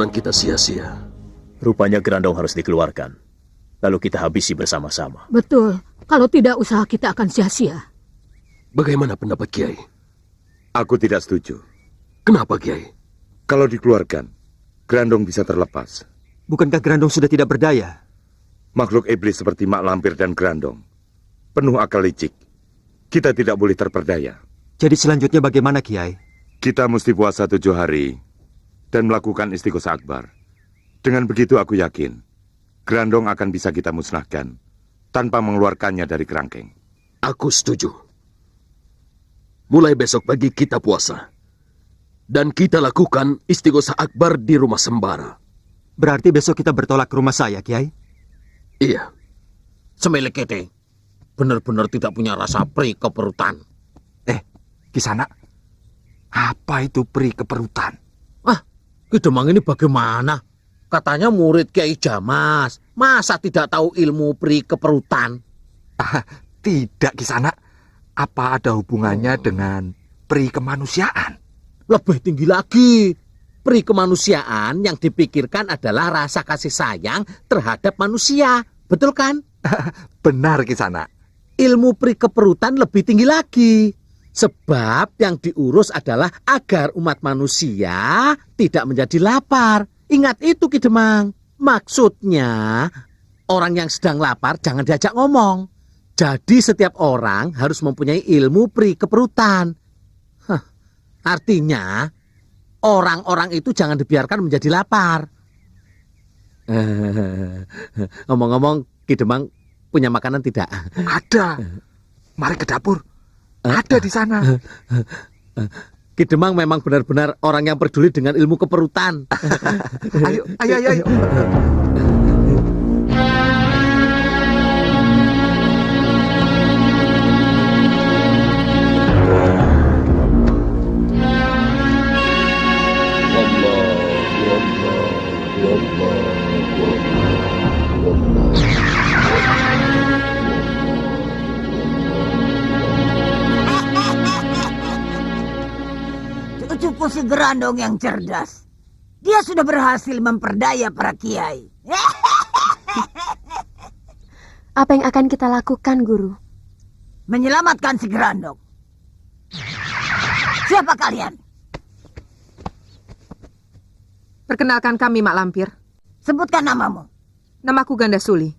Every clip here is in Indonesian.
pedang kita sia-sia. Rupanya Grandong harus dikeluarkan. Lalu kita habisi bersama-sama. Betul. Kalau tidak, usaha kita akan sia-sia. Bagaimana pendapat Kiai? Aku tidak setuju. Kenapa, Kiai? Kalau dikeluarkan, Grandong bisa terlepas. Bukankah Grandong sudah tidak berdaya? Makhluk iblis seperti Mak Lampir dan Grandong penuh akal licik. Kita tidak boleh terperdaya. Jadi selanjutnya bagaimana, Kiai? Kita mesti puasa 7 hari dan melakukan istighosah akbar. Dengan begitu aku yakin Grandong akan bisa kita musnahkan tanpa mengeluarkannya dari kerangkeng. Aku setuju. Mulai besok pagi kita puasa. Dan kita lakukan istighosah akbar di rumah Sembara. Berarti besok kita bertolak ke rumah saya, Kiai? Iya. Semele kete, benar-benar tidak punya rasa pri keperutan. Kisanak, apa itu pri keperutan? Ki Demang ini bagaimana? Katanya murid Kiai Jamas. Masa tidak tahu ilmu pri keperutan? Tidak, Kisanak. Apa ada hubungannya dengan pri kemanusiaan? Lebih tinggi lagi. Pri kemanusiaan yang dipikirkan adalah rasa kasih sayang terhadap manusia. Betul kan? Benar, Kisanak. Ilmu pri keperutan lebih tinggi lagi. Sebab yang diurus adalah agar umat manusia tidak menjadi lapar. Ingat itu, Ki Demang. Maksudnya, orang yang sedang lapar jangan diajak ngomong. Jadi setiap orang harus mempunyai ilmu pri keperutan. Artinya, orang-orang itu jangan dibiarkan menjadi lapar. Ngomong-ngomong, Ki Demang punya makanan tidak? Ada. Mari ke dapur. Ada di sana. Ki Demang memang benar-benar orang yang peduli dengan ilmu keperutan. Ayo, ayo, ayo, ayo. Cucuku si Grandong yang cerdas. Dia sudah berhasil memperdaya para kiai. Apa yang akan kita lakukan, Guru? Menyelamatkan si Grandong. Siapa kalian? Perkenalkan kami, Mak Lampir. Sebutkan namamu. Namaku Ganda Suli.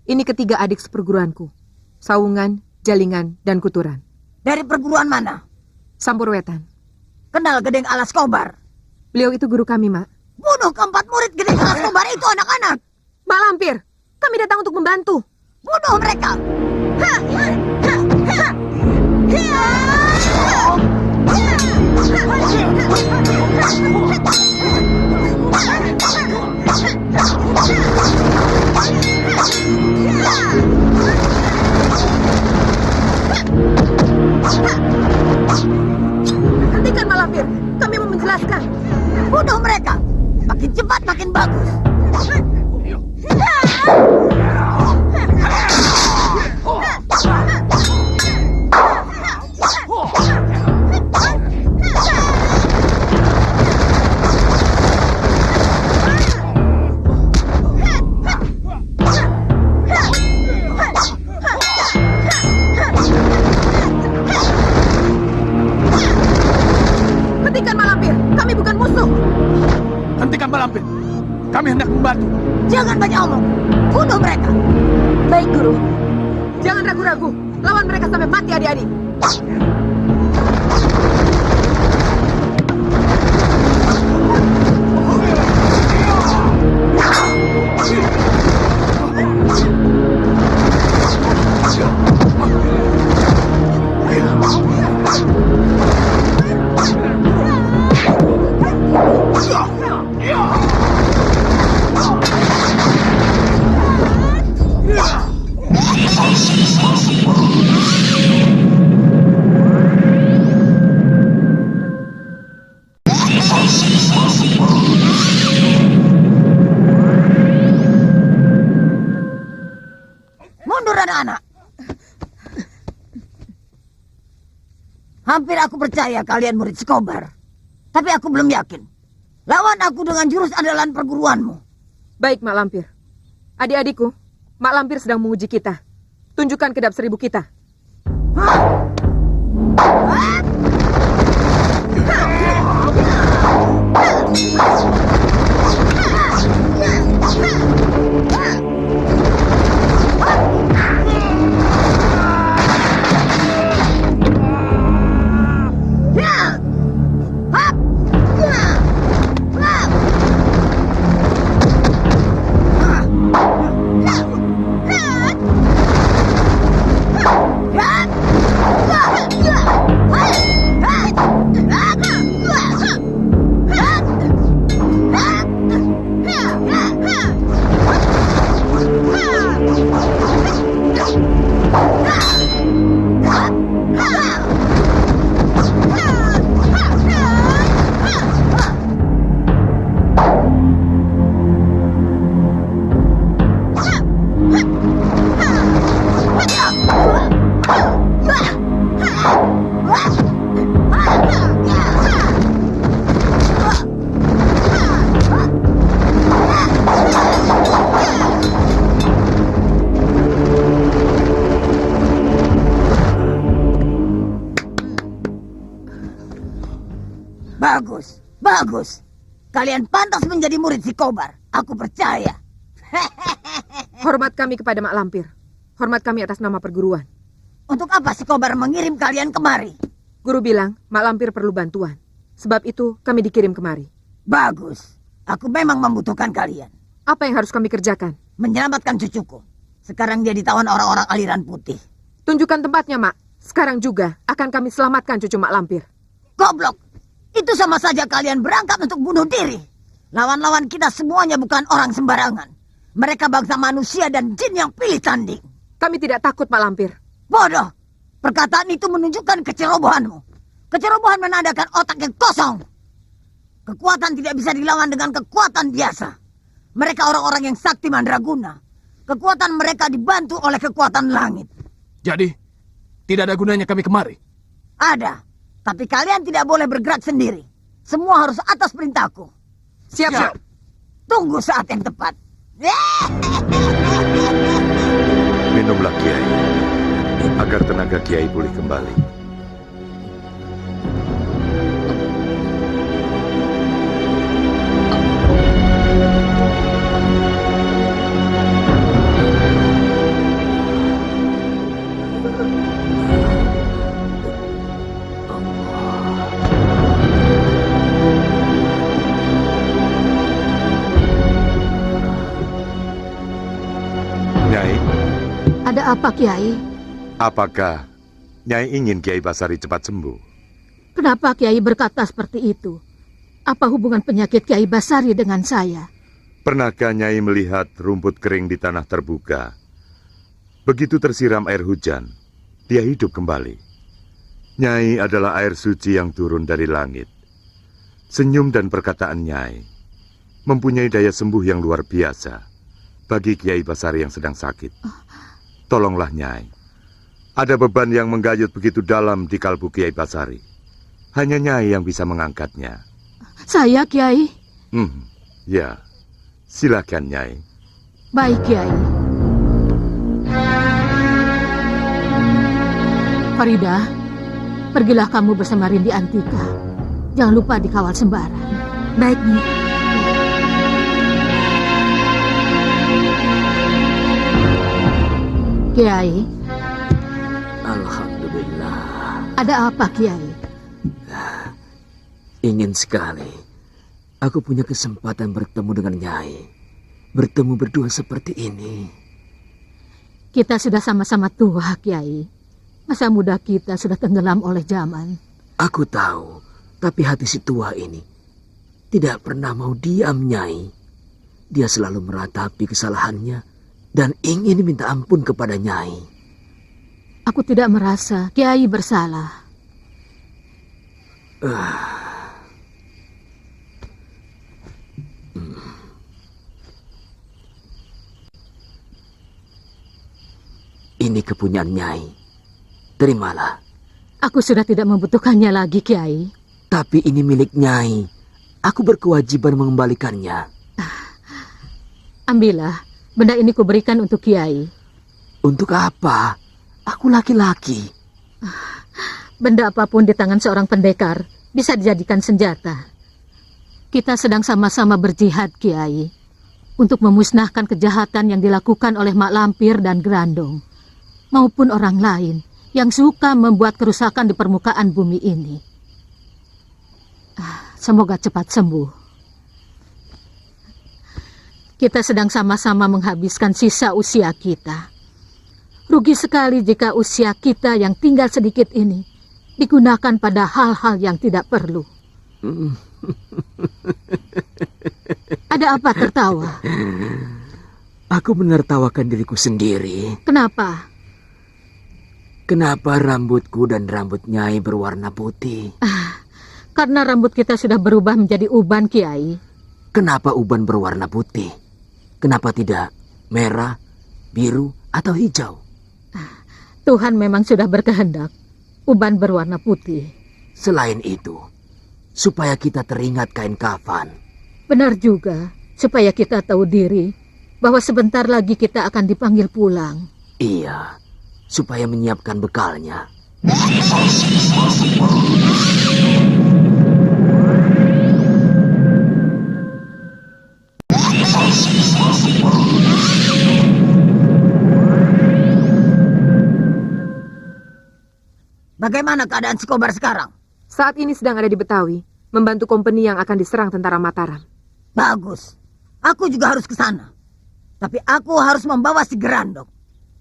Ini ketiga adik seperguruanku. Saungan, Jalingan, dan Kuturan. Dari perguruan mana? Sampurwetan. Kenal Gedeng Alas Kobar? Beliau itu guru kami, Mak. Bunuh keempat murid Gedeng Alas Kobar itu anak-anak. Mak Lampir, kami datang untuk membantu. Bunuh mereka. Hentikan, Mak Lampir. Kami mau menjelaskan. Bunuh mereka. Makin cepat makin bagus. Hentikan, Mak Lampir. Kami bukan musuh. Hentikan Mak Lampir. Kami hendak membantu. Jangan banyak omong. Bunuh mereka. Baik, Guru. Jangan ragu-ragu. Lawan mereka sampai mati, adik-adik. Mundur anak-anak. Hampir aku percaya kalian murid Skobar. Tapi aku belum yakin. Lawan aku dengan jurus andalan perguruanmu. Baik, Mak Lampir. Adik-adikku, Mak Lampir sedang menguji kita. Tunjukkan kedap 1000 kita. Bagus, bagus. Kalian pantas menjadi murid si Kobar. Aku percaya. Hormat kami kepada Mak Lampir. Hormat kami atas nama perguruan. Untuk apa si Kobar mengirim kalian kemari? Guru bilang Mak Lampir perlu bantuan. Sebab itu kami dikirim kemari. Bagus. Aku memang membutuhkan kalian. Apa yang harus kami kerjakan? Menyelamatkan cucuku. Sekarang dia ditawan orang-orang aliran putih. Tunjukkan tempatnya, Mak. Sekarang juga akan kami selamatkan cucu Mak Lampir. Goblok. Itu sama saja kalian berangkat untuk bunuh diri. Lawan-lawan kita semuanya bukan orang sembarangan. Mereka bangsa manusia dan jin yang pilih tanding. Kami tidak takut, Mak Lampir. Bodoh. Perkataan itu menunjukkan kecerobohanmu. Kecerobohan menandakan otak yang kosong. Kekuatan tidak bisa dilawan dengan kekuatan biasa. Mereka orang-orang yang sakti mandraguna. Kekuatan mereka dibantu oleh kekuatan langit. Jadi, tidak ada gunanya kami kemari. Ada. Tapi kalian tidak boleh bergerak sendiri. Semua harus atas perintahku. Siap. Tunggu saat yang tepat. Minumlah Kiai, agar tenaga Kiai pulih kembali. Nyai, Ada apa, Kiai? apakah Nyai ingin Kiai Basari cepat sembuh? Kenapa Kiai berkata seperti itu? Apa hubungan penyakit Kiai Basari dengan saya? Pernahkah Nyai melihat rumput kering di tanah terbuka? Begitu tersiram air hujan, dia hidup kembali. Nyai adalah air suci yang turun dari langit. Senyum dan perkataan Nyai mempunyai daya sembuh yang luar biasa bagi Kiai Basari yang sedang sakit. Tolonglah Nyai. Ada beban yang menggayut begitu dalam di kalbu Kiai Basari. Hanya Nyai yang bisa mengangkatnya. Saya, Kiai? Ya. Silakan Nyai. Baik, Kiai. Farida, pergilah kamu bersama Rindi Antika. Jangan lupa dikawal sembara. Baik, Nyi. Kiai, Alhamdulillah. ada apa, Kiai? Ingin sekali aku punya kesempatan bertemu dengan Nyai. Bertemu berdua seperti ini. Kita sudah sama-sama tua, Kiai. Masa muda kita sudah tenggelam oleh zaman. Aku tahu, tapi hati si tua ini tidak pernah mau diam, Nyai. Dia selalu meratapi kesalahannya dan ingin minta ampun kepada Nyai. Aku tidak merasa Kiai bersalah. Ini kepunyaan Nyai. Terimalah. Aku sudah tidak membutuhkannya lagi, Kiai. Tapi ini milik Nyai. aku berkewajiban mengembalikannya. Ambillah, benda ini kuberikan untuk Kiai. Untuk apa? Aku laki-laki. Benda apapun di tangan seorang pendekar bisa dijadikan senjata. Kita sedang sama-sama berjihad, Kiai, untuk memusnahkan kejahatan yang dilakukan oleh Mak Lampir dan Grandong, maupun orang lain yang suka membuat kerusakan di permukaan bumi ini. Semoga cepat sembuh. Kita sedang sama-sama menghabiskan sisa usia kita. Rugi sekali jika usia kita yang tinggal sedikit ini digunakan pada hal-hal yang tidak perlu. Ada apa tertawa? Aku menertawakan diriku sendiri. Kenapa? Kenapa rambutku dan rambut Nyai berwarna putih? Karena rambut kita sudah berubah menjadi uban, Kiai. Kenapa uban berwarna putih? Kenapa tidak merah, biru, atau hijau? Tuhan memang sudah berkehendak uban berwarna putih. Selain itu, supaya kita teringat kain kafan. Benar juga, supaya kita tahu diri bahwa sebentar lagi kita akan dipanggil pulang. Iya, supaya menyiapkan bekalnya. Bagaimana keadaan si Kobar sekarang? Saat ini sedang ada di Betawi, membantu kompeni yang akan diserang tentara Mataram. Bagus. Aku juga harus ke sana. Tapi aku harus membawa si Gerandong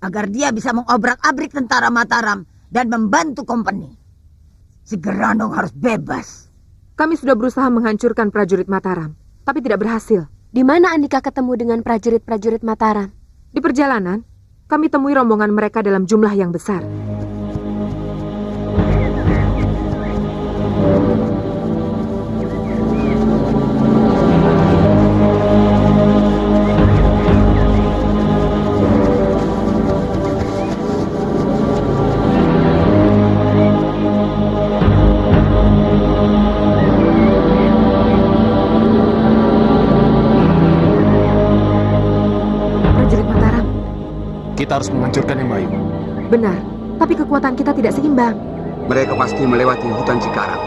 agar dia bisa mengobrak-abrik tentara Mataram dan membantu kompeni. Si Gerandong harus bebas. Kami sudah berusaha menghancurkan prajurit Mataram, tapi tidak berhasil. Di mana Andika ketemu dengan prajurit-prajurit Mataram? Di perjalanan, kami temui rombongan mereka dalam jumlah yang besar. Prajurit Mataram. Kita harus menghancurkan yang Bayu. Benar, tapi kekuatan kita tidak seimbang. Mereka pasti melewati hutan Cikarang.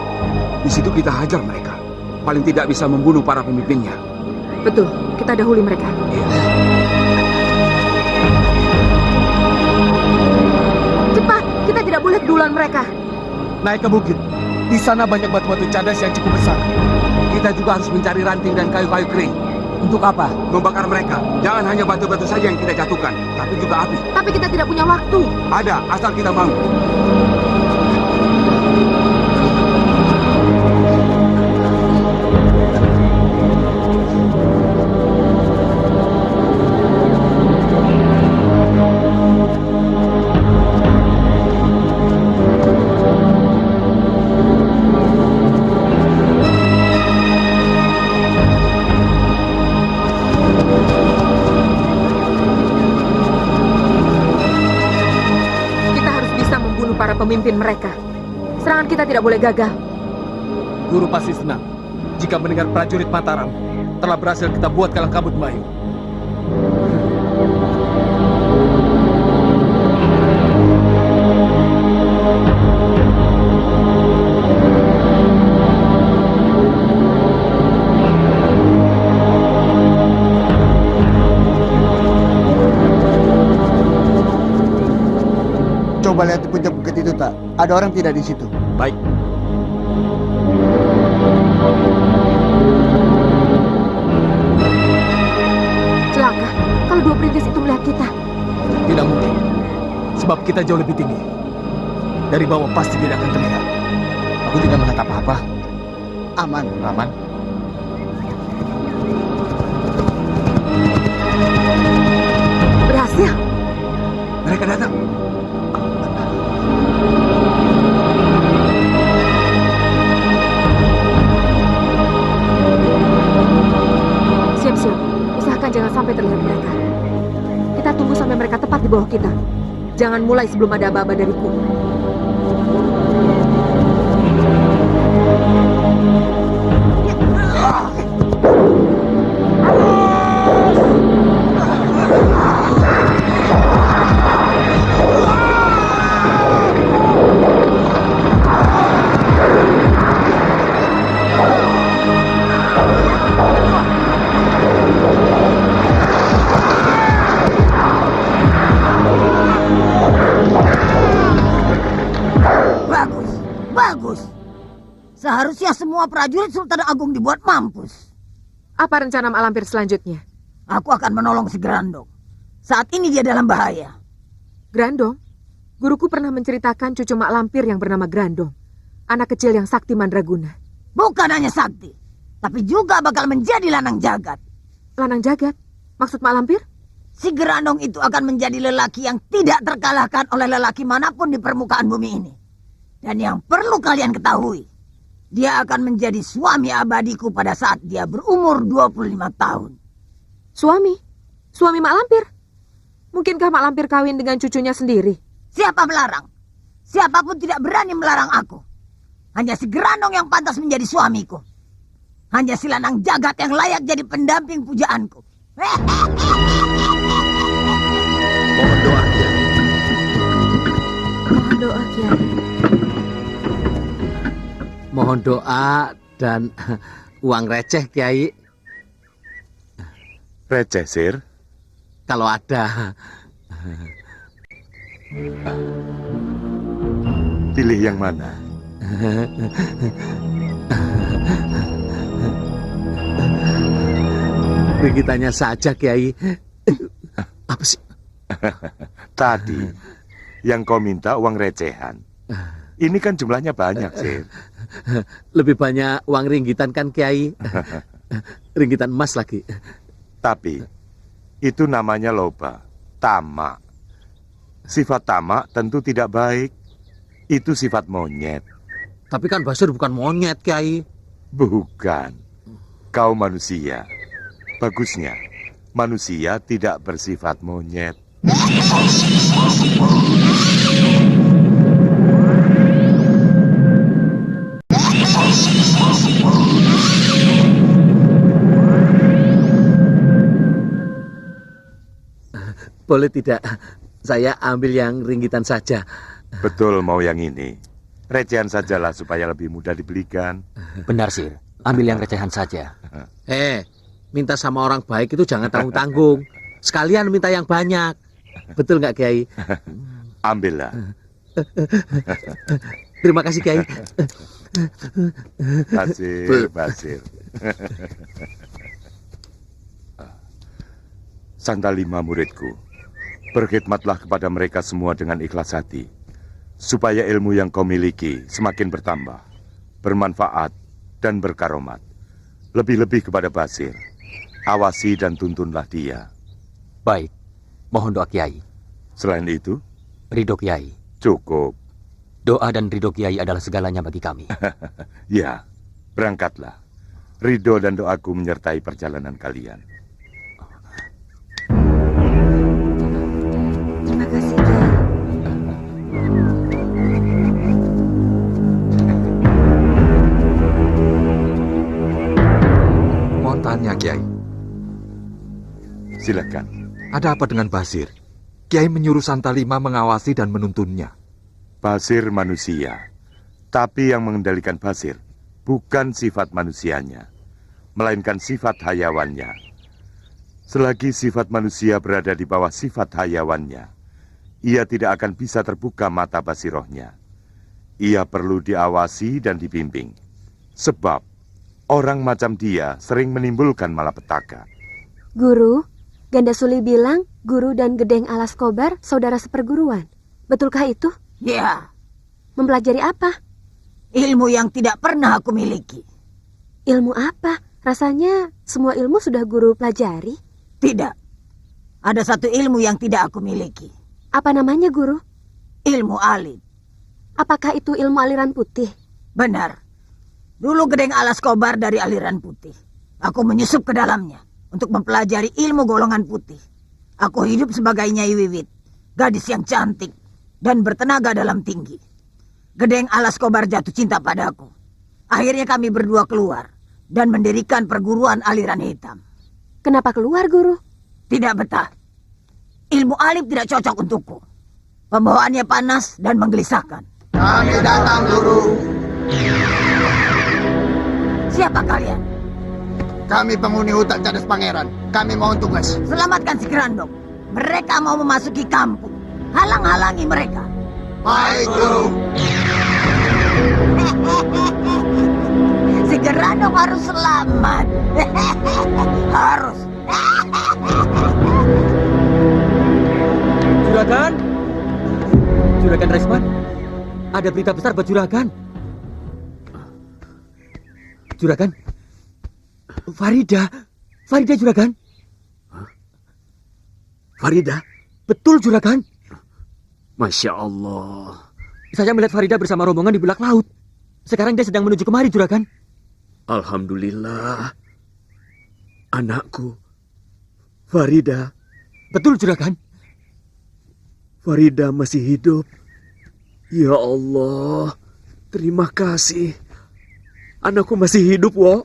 Di situ kita hajar mereka. Paling tidak bisa membunuh para pemimpinnya. Betul, kita dahuli mereka. Cepat, kita tidak boleh keduluan mereka. Naik ke bukit. Di sana banyak batu-batu cadas yang cukup besar. Kita juga harus mencari ranting dan kayu-kayu kering. Untuk apa? Membakar mereka. Jangan hanya batu-batu saja yang kita jatuhkan, tapi juga api. Tapi kita tidak punya waktu. Ada, asal kita mau. Pemimpin mereka. Serangan kita tidak boleh gagal. Guru pasti senang jika mendengar prajurit Mataram telah berhasil kita buat kalang kabut Bayu. Coba lihat di puncak bukit itu, tak? Ada orang tidak di situ? Baik. Celaka, kalau dua perintis itu melihat kita. Tidak mungkin. Sebab kita jauh lebih tinggi. Dari bawah pasti tidak akan terlihat. Aku tidak melihat apa-apa. Aman. Aman. Berhasil. Mereka datang. Siap-siap, usahakan jangan sampai terlihat mereka. Kita tunggu sampai mereka tepat di bawah kita. Jangan mulai sebelum ada aba-aba dariku. semua prajurit Sultan Agung dibuat mampus. Apa rencana Mak Lampir selanjutnya? Aku akan menolong si Grandong. Saat ini dia dalam bahaya. Grandong? Guruku pernah menceritakan cucu Mak Lampir yang bernama Grandong. Anak kecil yang sakti mandraguna. Bukan hanya sakti, tapi juga bakal menjadi lanang jagat. Lanang jagat? Maksud Mak Lampir? Si Grandong itu akan menjadi lelaki yang tidak terkalahkan oleh lelaki manapun di permukaan bumi ini. Dan yang perlu kalian ketahui, dia akan menjadi suami abadiku pada saat dia berumur 25 tahun. Suami? Suami Mak Lampir? Mungkinkah Mak Lampir kawin dengan cucunya sendiri? Siapa melarang? Siapapun tidak berani melarang aku. Hanya si Grandong yang pantas menjadi suamiku. Hanya si lanang jagat yang layak jadi pendamping pujaanku. Mohon doa, Kiai. Mohon doa, Kiai. Mohon doa dan uang receh, Kiai. Receh, Sir. Kalau ada. Pilih yang mana? Ringgitannya saja, Kiai. Apa sih? Tadi, yang kau minta uang recehan. Ini kan jumlahnya banyak, Sir. Lebih banyak uang ringgitan kan, Kiai? Ringgitan emas lagi. Tapi, itu namanya loba, tamak. Sifat tamak tentu tidak baik. Itu sifat monyet. Tapi kan Basir bukan monyet, Kiai. Bukan. Kau manusia. Bagusnya, manusia tidak bersifat monyet. Boleh tidak saya ambil yang ringgitan saja? Betul mau yang ini. Recehan sajalah supaya lebih mudah dibelikan. Benar, Sir. Ambil yang recehan saja. Minta sama orang baik itu jangan tanggung-tanggung. Sekalian minta yang banyak. Betul nggak, Kiai? Ambillah. Terima kasih, Kiai. Basir. Santalima muridku, berkhidmatlah kepada mereka semua dengan ikhlas hati, supaya ilmu yang kau miliki semakin bertambah, bermanfaat, dan berkaromat. Lebih-lebih kepada Basir, awasi dan tuntunlah dia. Baik. Mohon doa Kiai. Selain itu, Ridho Kiai. cukup. Doa dan ridho Kiai adalah segalanya bagi kami. Ya, berangkatlah. Ridho dan doaku menyertai perjalanan kalian. Terima kasih, Kiai. Mohon tanya, Kiai. Silakan. Ada apa dengan Basir? Kiai menyuruh Santalima mengawasi dan menuntunnya. Basir manusia, tapi yang mengendalikan Basir bukan sifat manusianya, melainkan sifat hayawannya. Selagi sifat manusia berada di bawah sifat hayawannya, ia tidak akan bisa terbuka mata basirohnya. Ia perlu diawasi dan dibimbing, sebab orang macam dia sering menimbulkan malapetaka. Guru, Ganda Suli bilang Guru dan Gedeng Alas Kobar saudara seperguruan. Betulkah itu? Ya, Mempelajari apa? ilmu yang tidak pernah aku miliki. Ilmu apa? Rasanya semua ilmu sudah Guru pelajari. Tidak. Ada satu ilmu yang tidak aku miliki. Apa namanya, Guru? Ilmu alit. Apakah itu ilmu aliran putih? Benar. Dulu Gedeng Alas Kobar dari aliran putih. Aku menyusup ke dalamnya untuk mempelajari ilmu golongan putih. Aku hidup sebagai Nyai Wiwit, gadis yang cantik dan bertenaga dalam tinggi. Gedeng Alas Kobar jatuh cinta padaku. Akhirnya kami berdua keluar dan mendirikan perguruan aliran hitam. Kenapa keluar, Guru? Tidak betah. Ilmu alit tidak cocok untukku. Pembawaannya panas dan menggelisahkan. Kami datang, Guru. Siapa kalian? Kami penghuni hutan Cadas Pangeran. Kami mohon tugas. Selamatkan si Grandong. Mereka mau memasuki kampung. Halang-halangi mereka. Baik, Guru. Si Gerandong harus selamat. Harus. Juragan? Juragan Resman? Ada berita besar buat Juragan. Juragan? Farida Juragan? Farida? Betul Juragan. Masya Allah. Saya melihat Farida bersama rombongan di belak laut. Sekarang dia sedang menuju kemari Juragan. Alhamdulillah. Anakku. Farida. Betul Juragan. Farida masih hidup. Ya Allah. Terima kasih. Anakku masih hidup, Wo.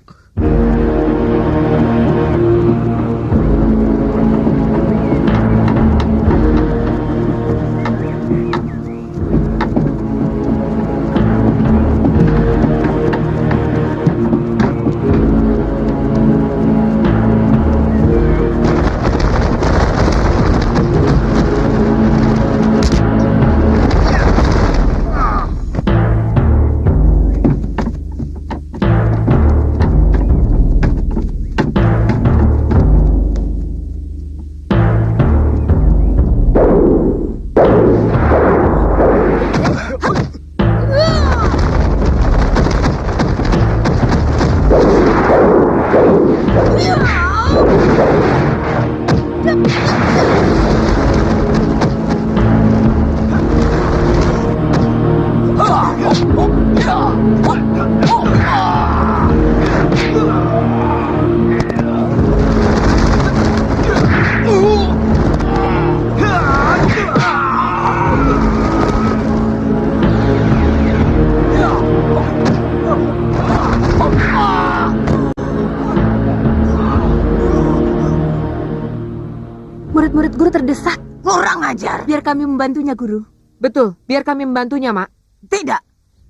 Murid-murid guru terdesak. Kurang ajar. Biar kami membantunya, Guru. Betul, biar kami membantunya, Mak. Tidak.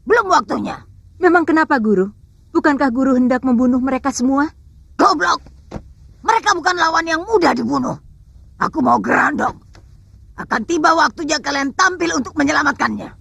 Belum waktunya. Memang kenapa, Guru? Bukankah Guru hendak membunuh mereka semua? Goblok. Mereka bukan lawan yang mudah dibunuh. Aku mau Gerandong. Akan tiba waktunya kalian tampil untuk menyelamatkannya.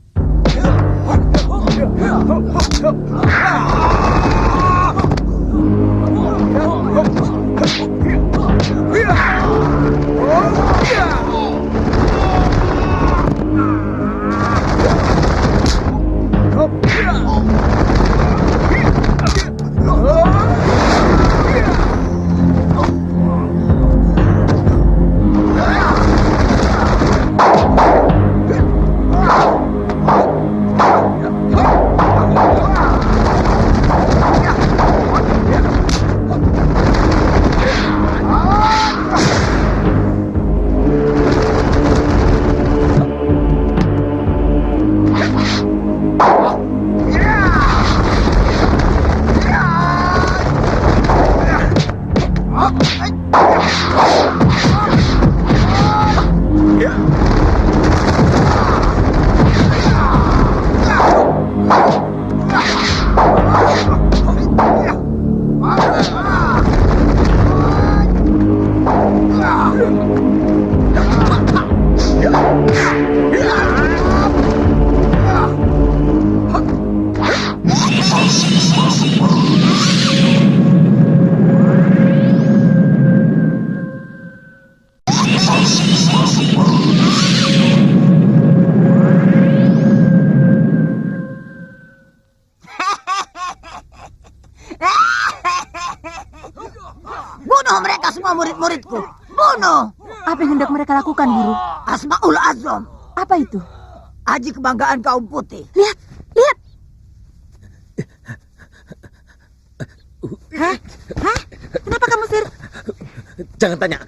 Bunuh mereka semua murid-muridku. Bunuh. Apa yang hendak mereka lakukan, Guru? Asmaul Azam. Apa itu? Aji kebanggaan kaum putih. Lihat, lihat. Hah? Kenapa kamu, Sir? Jangan tanya.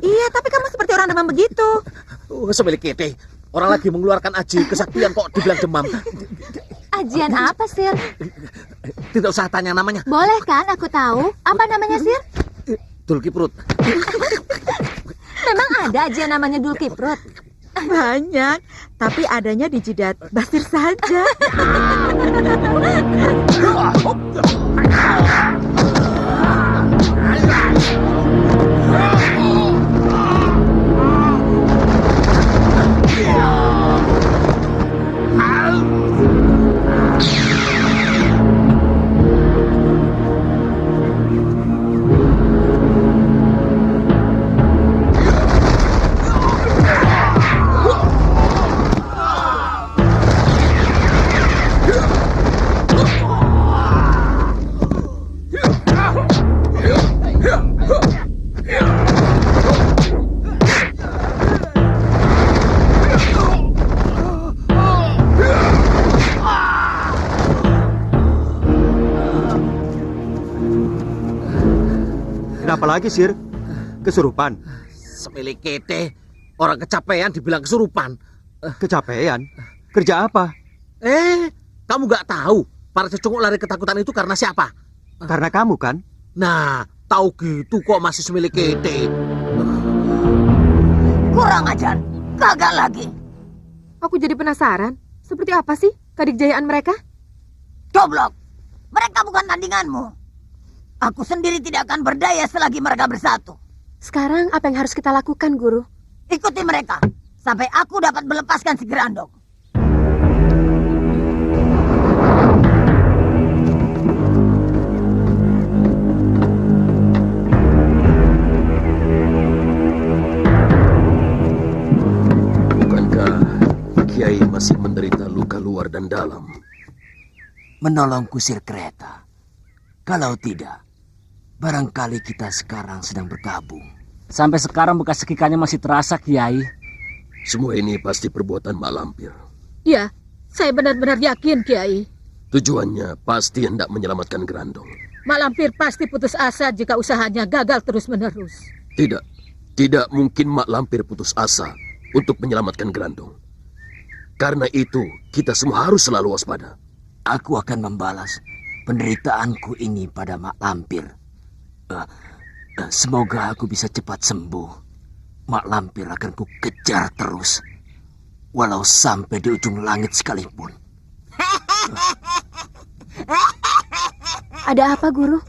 Iya, tapi kamu seperti orang demam begitu. Semilik kete. Orang lagi mengeluarkan aji kesaktian kok dibilang demam. Ajian apa, Sir? Tidak usah tanya namanya. Boleh kan aku tahu? Apa namanya, Sir? Dulkiprut. Memang ada ajian namanya Dulkiprut? Banyak, tapi adanya di jidat Basir saja. lagi, Sir? Kesurupan? Semilikete, orang kecapean dibilang kesurupan. Kecapean? Kerja apa? Kamu nggak tahu para cecunguk lari ketakutan itu karena siapa? Karena kamu kan? Nah, tahu gitu kok masih semilikete. Kurang ajar. Gagal lagi. Aku jadi penasaran. Seperti apa sih kadikjayaan mereka? Goblok. Mereka bukan tandinganmu. Aku sendiri tidak akan berdaya selagi mereka bersatu. Sekarang apa yang harus kita lakukan, Guru? Ikuti mereka. Sampai aku dapat melepaskan si Gerandong. Bukankah Kiai masih menderita luka luar dan dalam? Menolong kusir kereta. Kalau tidak, barangkali kita sekarang sedang berkabung. Sampai sekarang bekas sekikannya masih terasa, Kiai. Semua ini pasti perbuatan Mak Lampir. Ya, saya benar-benar yakin, Kiai. Tujuannya pasti hendak menyelamatkan Gerandong. Mak Lampir pasti putus asa jika usahanya gagal terus-menerus. Tidak mungkin Mak Lampir putus asa untuk menyelamatkan Gerandong. Karena itu, kita semua harus selalu waspada. Aku akan membalas penderitaanku ini pada Mak Lampir. Semoga aku bisa cepat sembuh. Mak Lampir akan ku kejar terus, walau sampai di ujung langit sekalipun. Ada apa, Guru?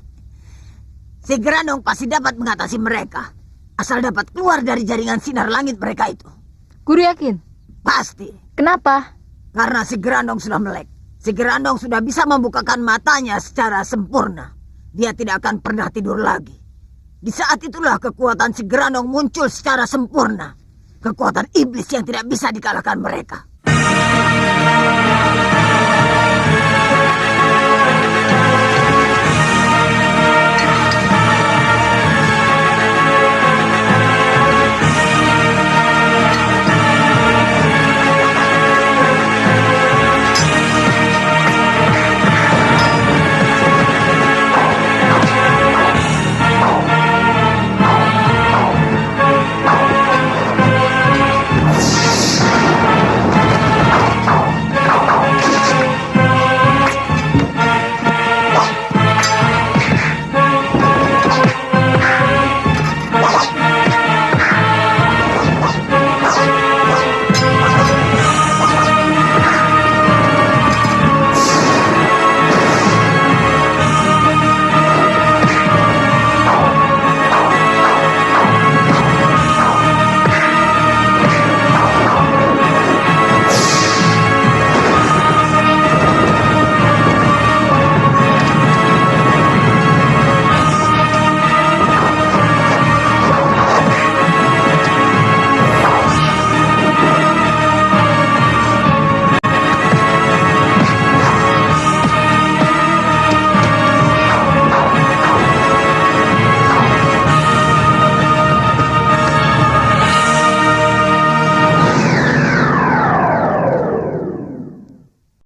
Si Gerandong pasti dapat mengatasi mereka. Asal dapat keluar dari jaringan sinar langit mereka itu. Guru yakin? Pasti. Kenapa? Karena si Gerandong sudah melek. Si Gerandong sudah bisa membukakan matanya secara sempurna. Dia tidak akan pernah tidur lagi. Di saat itulah kekuatan si Gerandong muncul secara sempurna. Kekuatan iblis yang tidak bisa dikalahkan mereka.